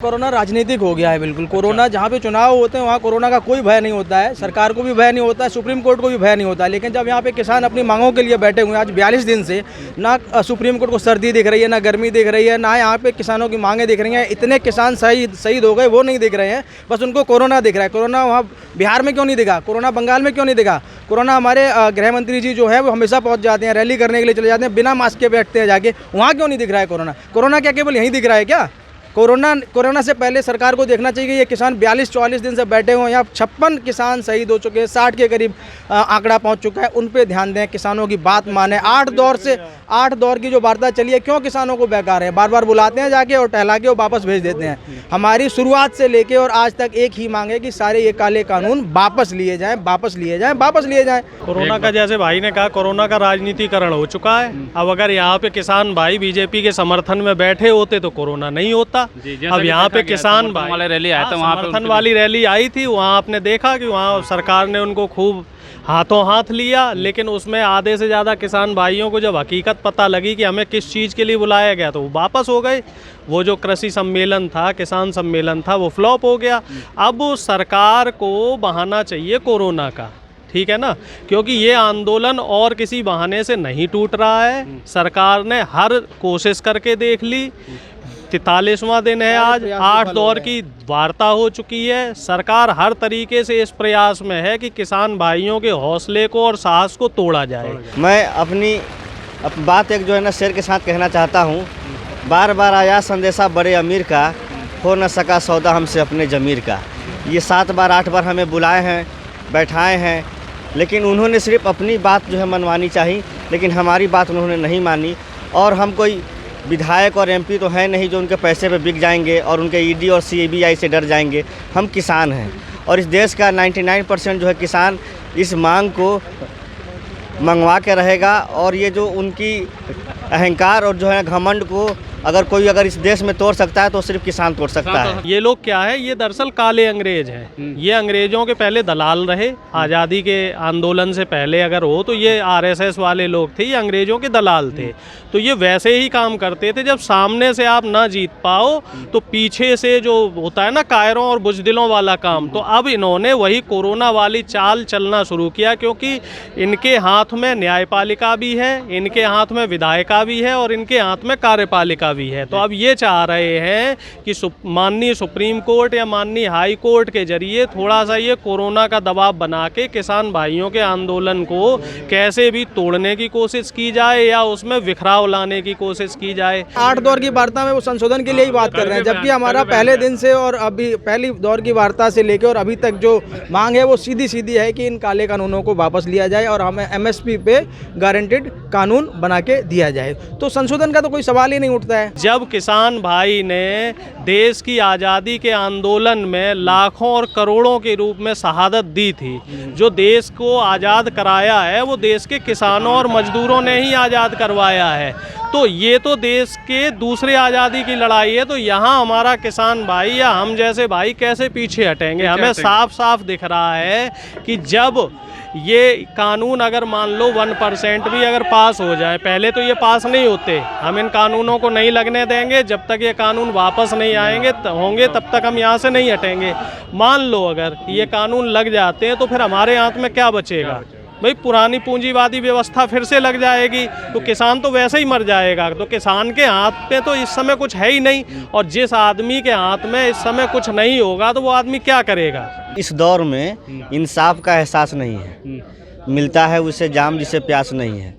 Corona राजनीतिक हो गया है बिल्कुल। कोरोना जहाँ पे चुनाव होते हैं वहाँ कोरोना का कोई भय नहीं होता है, सरकार को भी भय नहीं होता है, सुप्रीम कोर्ट को भी भय नहीं होता है। लेकिन जब यहाँ पे किसान अपनी मांगों के लिए बैठे हुए हैं, आज 42 दिन से ना सुप्रीम कोर्ट को सर्दी दिख रही है, ना गर्मी दिख रही है, ना यहाँ पे किसानों की मांगें दिख रही हैं। इतने किसान शहीद हो गए वो नहीं दिख रहे हैं, बस उनको कोरोना दिख रहा है। कोरोना वहाँ बिहार में क्यों नहीं दिखा, कोरोना बंगाल में क्यों नहीं दिखा? कोरोना हमारे गृह मंत्री जी जो है वो हमेशा पहुँच जाते हैं, रैली करने के लिए चले जाते हैं, बिना मास्क के बैठते हैं जाके, वहाँ क्यों नहीं दिख रहा है कोरोना? कोरोना क्या केवल यहीं दिख रहा है क्या? कोरोना से पहले सरकार को देखना चाहिए कि ये किसान 42-44 दिन से बैठे हुए हैं। यहाँ 56 किसान शहीद हो चुके हैं, 60 के करीब आंकड़ा पहुंच चुका है। उन पे ध्यान दें, किसानों की बात माने। 8 दौर की जो वार्ता चली है, क्यों किसानों को बेकार है? बार बार बुलाते हैं जाके और टहला के और वापस भेज देते हैं। हमारी शुरुआत से लेके और आज तक एक ही मांग है कि सारे ये काले कानून वापस लिए जाएँ, वापस लिए जाएँ, वापस लिए जाएँ। कोरोना का, जैसे भाई ने कहा, कोरोना का राजनीतिकरण हो चुका है। अब अगर यहाँ पे किसान भाई बीजेपी के समर्थन में बैठे होते तो कोरोना नहीं होता। अब यहाँ पे किसान भाई वाले रैली आया था, वहाँ समर्थन वाली रैली आई थी, वहाँ आपने देखा कि वहाँ सरकार ने उनको खूब हाथों हाथ लिया। लेकिन उसमें आधे से ज़्यादा किसान भाइयों को जब हकीकत पता लगी कि हमें किस चीज़ के लिए बुलाया गया तो वो वापस हो गए। वो जो कृषि सम्मेलन था, किसान सम्मेलन था, वो फ्लॉप हो गया। अब सरकार को बहाना चाहिए कोरोना का, ठीक है ना, क्योंकि ये आंदोलन और किसी बहाने से नहीं टूट रहा है। सरकार ने हर कोशिश करके देख ली। 43वां दिन है आज, 8 दौर की वार्ता हो चुकी है। सरकार हर तरीके से इस प्रयास में है कि किसान भाइयों के हौसले को और साहस को तोड़ा जाए। मैं अपनी बात एक जो है ना शेर के साथ कहना चाहता हूँ। बार बार आया संदेशा बड़े अमीर का, हो न सका सौदा हमसे अपने ज़मीर का। ये 7 बार 8 बार हमें बुलाए हैं, बैठाए हैं, लेकिन उन्होंने सिर्फ अपनी बात जो है मनवानी चाहिए, लेकिन हमारी बात उन्होंने नहीं मानी। और हम कोई विधायक और एमपी तो है नहीं जो उनके पैसे पे बिक जाएंगे और उनके ईडी और सीबीआई से डर जाएंगे। हम किसान हैं और इस देश का 99% जो है किसान इस मांग को मंगवा के रहेगा। और ये जो उनकी अहंकार और जो है घमंड को अगर इस देश में तोड़ सकता है तो सिर्फ किसान तोड़ सकता है। ये लोग क्या है, ये दरअसल काले अंग्रेज हैं। ये अंग्रेजों के पहले दलाल रहे। आज़ादी के आंदोलन से पहले अगर हो तो ये आरएसएस वाले लोग थे, ये अंग्रेजों के दलाल थे। तो ये वैसे ही काम करते थे, जब सामने से आप ना जीत पाओ तो पीछे से जो होता है ना कायरों और बुजदिलों वाला काम, तो अब इन्होंने वही कोरोना वाली चाल चलना शुरू किया। क्योंकि इनके हाथ में न्यायपालिका भी है, इनके हाथ में विधायिका भी है और इनके हाथ में कार्यपालिका भी है। तो अब ये चाह रहे हैं कि माननीय सुप्रीम कोर्ट या माननीय हाई कोर्ट के जरिए थोड़ा सा ये कोरोना का दबाव बना के किसान भाइयों के आंदोलन को कैसे भी तोड़ने की कोशिश की जाए या उसमें विखराव लाने की कोशिश की जाए। 8 दौर की वार्ता में वो संशोधन के लिए ही बात कर रहे हैं, जबकि हमारा पहले दिन से और अभी पहली दौर की वार्ता से लेकर और अभी तक जो मांग है वो सीधी है कि इन काले कानूनों को वापस लिया जाए और हमें एमएसपी पे गारंटेड कानून बना के दिया जाए। तो संशोधन का तो कोई सवाल ही नहीं उठता है। जब किसान भाई ने देश की आज़ादी के आंदोलन में लाखों और करोड़ों के रूप में शहादत दी थी, जो देश को आज़ाद कराया है वो देश के किसानों और मजदूरों ने ही आज़ाद करवाया है। तो ये तो देश के दूसरे आज़ादी की लड़ाई है। तो यहाँ हमारा किसान भाई या हम जैसे भाई कैसे पीछे हटेंगे? हमें साफ साफ दिख रहा है कि जब ये कानून अगर मान लो 1% भी अगर पास हो जाए, पहले तो ये पास नहीं होते, हम इन कानूनों को नहीं लगने देंगे। जब तक ये कानून वापस नहीं आएंगे होंगे तब तक हम यहाँ से नहीं हटेंगे। मान लो अगर ये कानून लग जाते हैं तो फिर हमारे हाथ में क्या बचेगा? भाई पुरानी पूंजीवादी व्यवस्था फिर से लग जाएगी तो किसान तो वैसे ही मर जाएगा। तो किसान के हाथ में तो इस समय कुछ है ही नहीं, और जिस आदमी के हाथ में इस समय कुछ नहीं होगा तो वो आदमी क्या करेगा? इस दौर में इंसाफ का एहसास नहीं है, मिलता है उसे जाम जिसे प्यास नहीं है।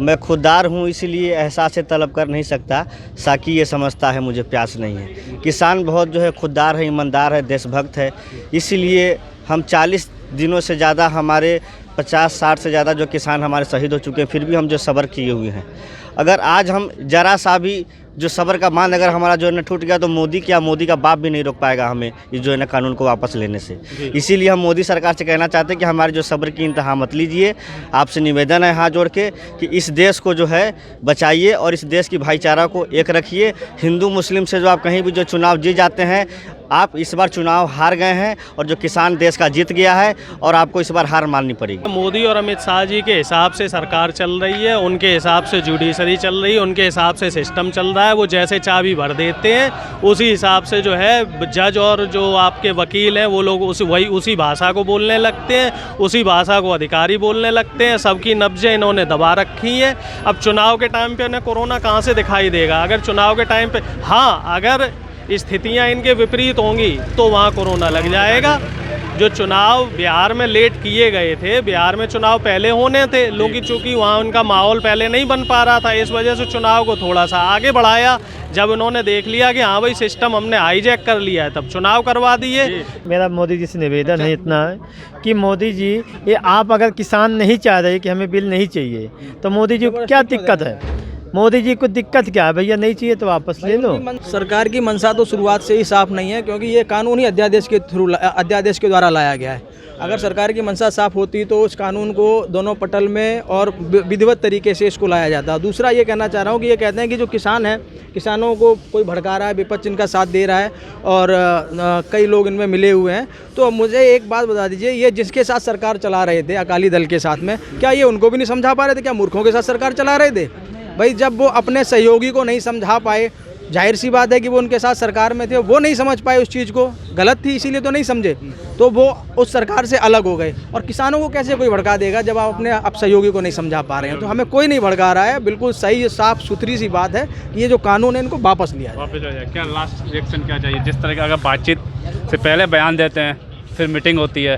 मैं खुददार हूँ इसलिए एहसास से तलब कर नहीं सकता, साकी ये समझता है मुझे प्यास नहीं है। किसान बहुत जो है खुददार है, ईमानदार है, देशभक्त है। इसलिए हम 40 दिनों से ज़्यादा, हमारे 50-60 से ज़्यादा जो किसान हमारे शहीद हो चुके हैं, फिर भी हम जो सब्र किए हुए हैं। अगर आज हम जरा सा भी जो सब्र का मान अगर हमारा जो है ना टूट गया तो मोदी का बाप भी नहीं रोक पाएगा हमें इस जो है ना कानून को वापस लेने से। इसीलिए हम मोदी सरकार से कहना चाहते हैं कि हमारे जो सब्र की इंतहा मत लीजिए। आपसे निवेदन है हाथ जोड़ के कि इस देश को जो है बचाइए और इस देश की भाईचारा को एक रखिए। हिंदू मुस्लिम से जो आप कहीं भी जो चुनाव जीत जाते हैं, आप इस बार चुनाव हार गए हैं और जो किसान देश का जीत गया है और आपको इस बार हार माननी पड़ेगी। मोदी और अमित शाह जी के हिसाब से सरकार चल रही है, उनके हिसाब से जुडिशरी चल रही है, उनके हिसाब से सिस्टम चल रहा है। वो जैसे चाबी भर देते हैं उसी हिसाब से जो है जज और जो आपके वकील हैं वो लोग उसी भाषा को बोलने लगते हैं, उसी भाषा को अधिकारी बोलने लगते हैं। सबकी नब्जें इन्होंने दबा रखी हैं। अब चुनाव के टाइम पे उन्हें कोरोना कहाँ से दिखाई देगा? अगर चुनाव के टाइम पे अगर स्थितियां इनके विपरीत होंगी तो वहाँ कोरोना लग जाएगा। जो चुनाव बिहार में लेट किए गए थे, बिहार में चुनाव पहले होने थे, लेकिन चूँकि वहाँ उनका माहौल पहले नहीं बन पा रहा था, इस वजह से चुनाव को थोड़ा सा आगे बढ़ाया। जब उन्होंने देख लिया कि हाँ भाई सिस्टम हमने हाईजैक कर लिया है, तब चुनाव करवा दिए। मेरा मोदी जी से निवेदन है इतना है कि मोदी जी, ये आप अगर किसान नहीं चाह रहे कि हमें बिल नहीं चाहिए तो मोदी जी को क्या दिक्कत है? मोदी जी को दिक्कत क्या है? भैया नहीं चाहिए तो वापस ले लो। सरकार की मंशा तो शुरुआत से ही साफ नहीं है, क्योंकि ये कानून ही अध्यादेश के द्वारा लाया गया है। अगर सरकार की मंशा साफ होती तो उस कानून को दोनों पटल में और विधिवत तरीके से इसको लाया जाता। दूसरा ये कहना चाह रहा हूँ कि ये कहते हैं कि जो किसान है, किसानों को कोई भड़का रहा है, विपक्ष इनका साथ दे रहा है और कई लोग इनमें मिले हुए हैं। तो मुझे एक बात बता दीजिए, ये जिसके साथ सरकार चला रहे थे अकाली दल के साथ में, क्या ये उनको भी नहीं समझा पा रहे थे? क्या मूर्खों के साथ सरकार चला रहे थे? भाई जब वो अपने सहयोगी को नहीं समझा पाए, जाहिर सी बात है कि वो उनके साथ सरकार में थे, वो नहीं समझ पाए उस चीज़ को, गलत थी इसीलिए तो नहीं समझे, तो वो उस सरकार से अलग हो गए। और किसानों को कैसे कोई भड़का देगा जब आप अपने सहयोगी को नहीं समझा पा रहे हैं? तो हमें कोई नहीं भड़का रहा है। बिल्कुल सही साफ सुथरी सी बात है कि ये जो कानून है इनको वापस लिया जाए। क्या लास्ट रिएक्शन क्या चाहिए? जिस तरह का अगर बातचीत से पहले बयान देते हैं फिर मीटिंग होती है,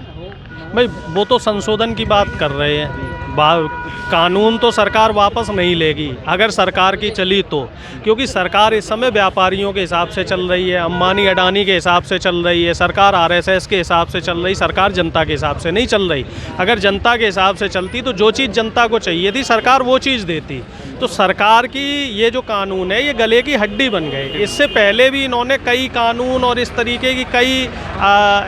भाई वो तो संशोधन की बात कर रहे हैं। कानून तो सरकार वापस नहीं लेगी अगर सरकार की चली तो, क्योंकि सरकार इस समय व्यापारियों के हिसाब से चल रही है, अंबानी अडानी के हिसाब से चल रही है, सरकार आरएसएस के हिसाब से चल रही, सरकार जनता के हिसाब से नहीं चल रही। अगर जनता के हिसाब से चलती तो जो चीज़ जनता को चाहिए थी सरकार वो चीज़ देती। तो सरकार की ये जो कानून है ये गले की हड्डी बन गए। इससे पहले भी इन्होंने कई कानून और इस तरीके की कई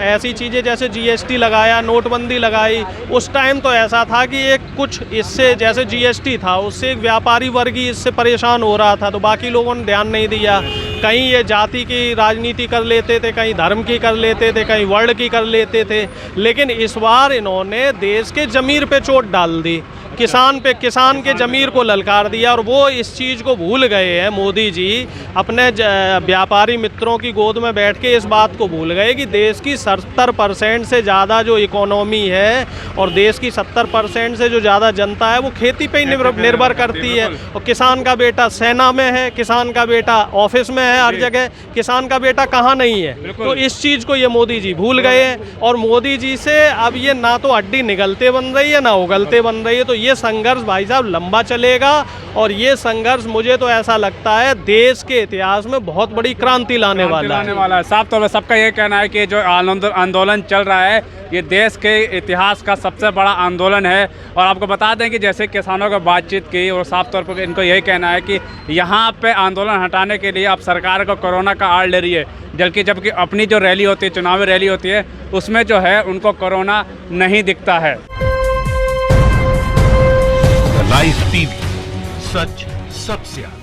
ऐसी चीज़ें जैसे जीएसटी लगाया, नोटबंदी लगाई। उस टाइम तो ऐसा था कि एक कुछ इससे जैसे जीएसटी था उससे एक व्यापारी वर्ग ही इससे परेशान हो रहा था, तो बाकी लोगों ने ध्यान नहीं दिया। कहीं ये जाति की राजनीति कर लेते थे, कहीं धर्म की कर लेते थे, कहीं वर्ण की कर लेते थे। लेकिन इस बार इन्होंने देश के ज़मीर पे चोट डाल दी, किसान के ज़मीर को ललकार दिया। और वो इस चीज़ को भूल गए हैं मोदी जी, अपने व्यापारी मित्रों की गोद में बैठ के इस बात को भूल गए कि देश की 70% से ज़्यादा जो इकोनॉमी है और देश की 70% से जो ज़्यादा जनता है वो खेती पे ही निर्भर करती है। और किसान का बेटा सेना में है, किसान का बेटा ऑफिस में है, हर जगह किसान का बेटा कहाँ नहीं है। तो इस चीज़ को ये मोदी जी भूल गए हैं और मोदी जी से अब ये ना तो हड्डी निगलते बन रही है ना उगलते बन रही है। तो ये संघर्ष भाई साहब लंबा चलेगा और ये संघर्ष मुझे तो ऐसा लगता है देश के इतिहास में बहुत बड़ी क्रांति लाने वाला है। साफ तौर पर सबका ये कहना है कि जो आंदोलन चल रहा है ये देश के इतिहास का सबसे बड़ा आंदोलन है। और आपको बता दें कि जैसे किसानों को बातचीत की और साफ तौर पर इनको यही कहना है कि यहाँ पे आंदोलन हटाने के लिए अब सरकार को कोरोना का आड़ ले रही है, जबकि अपनी जो रैली होती है, चुनावी रैली होती है, उसमें जो है उनको कोरोना नहीं दिखता है। लाइव टीवी, सच सबसे आगे।